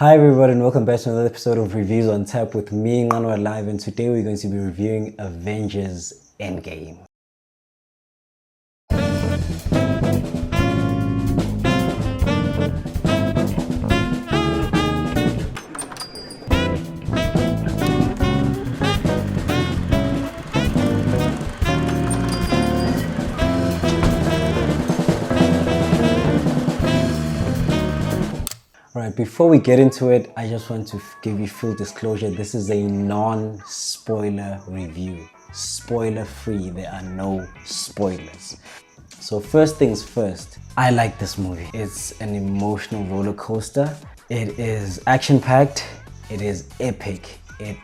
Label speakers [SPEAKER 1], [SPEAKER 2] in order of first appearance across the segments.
[SPEAKER 1] Hi everyone and welcome back to another episode of Reviews on Tap with me, Nqanawe Live, and today we're going to be reviewing Avengers Endgame. Alright, before we get into it, I just want to give you full disclosure. This is a non-spoiler review. Spoiler free, there are no spoilers. So first things first, I like this movie. It's an emotional roller coaster. It is action-packed, it is epic.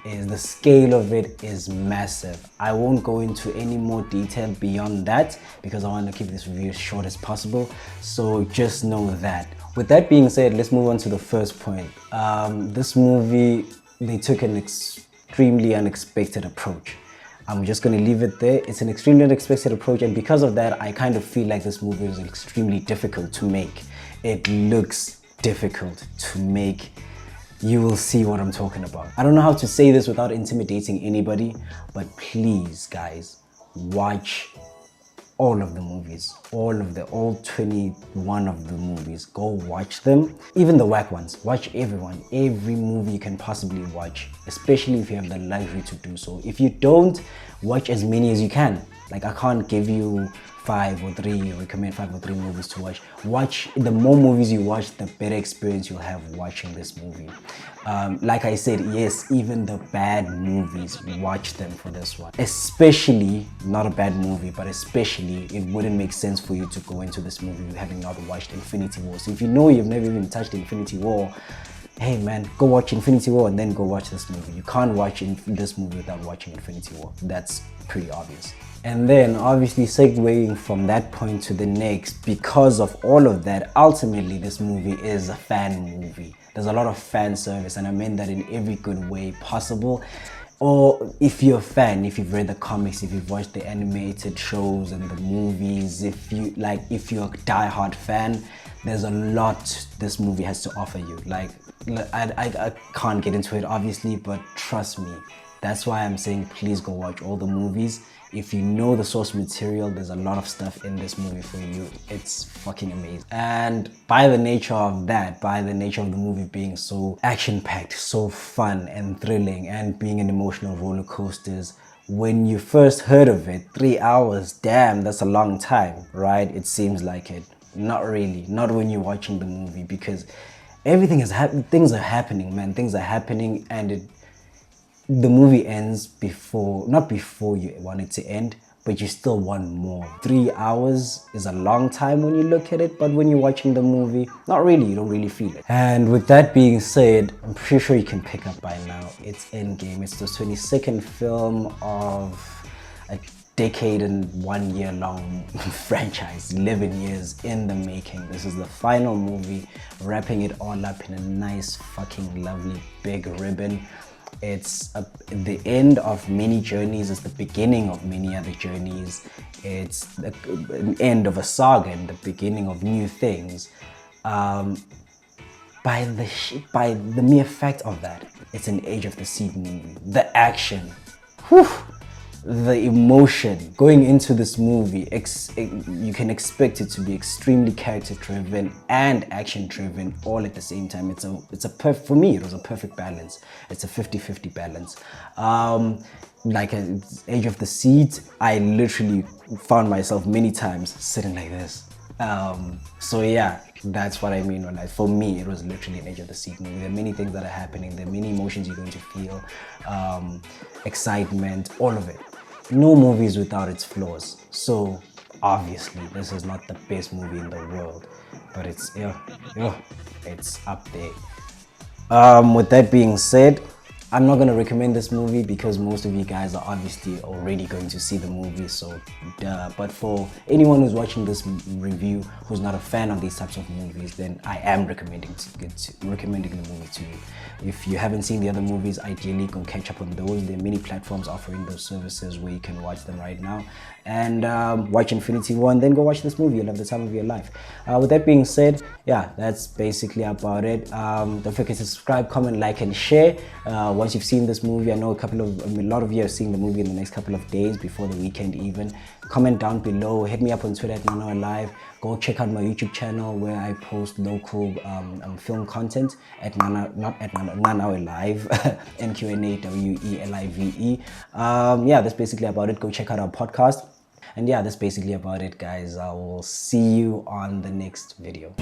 [SPEAKER 1] The scale of it is massive. I won't go into any more detail beyond that because I want to keep this review as short as possible. So just know that. With that being said, let's move on to the first point. This movie, they took an extremely unexpected approach. I'm just going to leave it there. It's an extremely unexpected approach, and because of that, I kind of feel like this movie is extremely difficult to make. It looks difficult to make. You will see what I'm talking about. I don't know how to say this without intimidating anybody, but please, guys, watch all of the movies, all 21 of the movies. Go watch them, even the whack ones. Watch every movie you can possibly watch, especially if you have the luxury to do so. If you don't, watch as many as you can. Like, I can't give you recommend 5 or 3 movies to watch. The more movies you watch, the better experience you'll have watching this movie. Like I said, yes, even the bad movies, watch them for this one. Especially, not a bad movie, but especially, it wouldn't make sense for you to go into this movie having not watched Infinity War. So if you know you've never even touched Infinity War, hey man, go watch Infinity War and then go watch this movie. You can't watch this movie without watching Infinity War. That's pretty obvious. And then obviously segueing from that point to the next, because of all of that, ultimately this movie is a fan movie. There's a lot of fan service, and I mean that in every good way possible. Or if you're a fan, if you've read the comics, if you've watched the animated shows and the movies, if you're a die-hard fan, there's a lot this movie has to offer you. Like, I can't get into it obviously, but trust me, that's why I'm saying please go watch all the movies. If you know the source material, there's a lot of stuff in this movie for you. It's fucking amazing. And by the nature of the movie being so action-packed, so fun and thrilling, and being an emotional roller coasters, when you first heard of it, 3 hours, damn, that's a long time, right? It seems like it. Not really. Not when you're watching the movie, because everything is happening. Things are happening, man. Things are happening, and the movie ends not before you want it to end, but you still want more. 3 hours is a long time when you look at it, but when you're watching the movie, not really, you don't really feel it. And with that being said, I'm pretty sure you can pick up by now, it's Endgame. It's the 22nd film of a decade and 1 year long franchise, 11 years in the making. This is the final movie, wrapping it all up in a nice fucking lovely big ribbon. It's the end of many journeys. It's the beginning of many other journeys. It's an end of a saga and the beginning of new things. By the mere fact of that, it's an Age of the Seed movie. The action, whew, the emotion going into this movie, you can expect it to be extremely character-driven and action-driven all at the same time. For me, it was a perfect balance. It's a 50-50 balance. Like Age of the Seed, I literally found myself many times sitting like this. So yeah, that's what I mean for me, it was literally an Age of the Seed movie. There are many things that are happening. There are many emotions you're going to feel, excitement, all of it. No movie is without its flaws. So obviously this is not the best movie in the world, but it's up there. With that being said, I'm not going to recommend this movie because most of you guys are obviously already going to see the movie, so duh. But for anyone who's watching this review who's not a fan of these types of movies, then I am recommending the movie to you. If you haven't seen the other movies, ideally go catch up on those. There are many platforms offering those services where you can watch them right now. and watch Infinity War, and then go watch this movie. You'll have the time of your life. With that being said, yeah, that's basically about it. Don't forget to subscribe, comment, like, and share. Once you've seen this movie, I know a lot of you are seeing the movie in the next couple of days, before the weekend even. Comment down below. Hit me up on Twitter at Nqanawe Live. Go check out my YouTube channel where I post local film content at Nqanawe Live, Nqanawe. Yeah, that's basically about it. Go check out our podcast. And yeah, that's basically about it, guys. I will see you on the next video.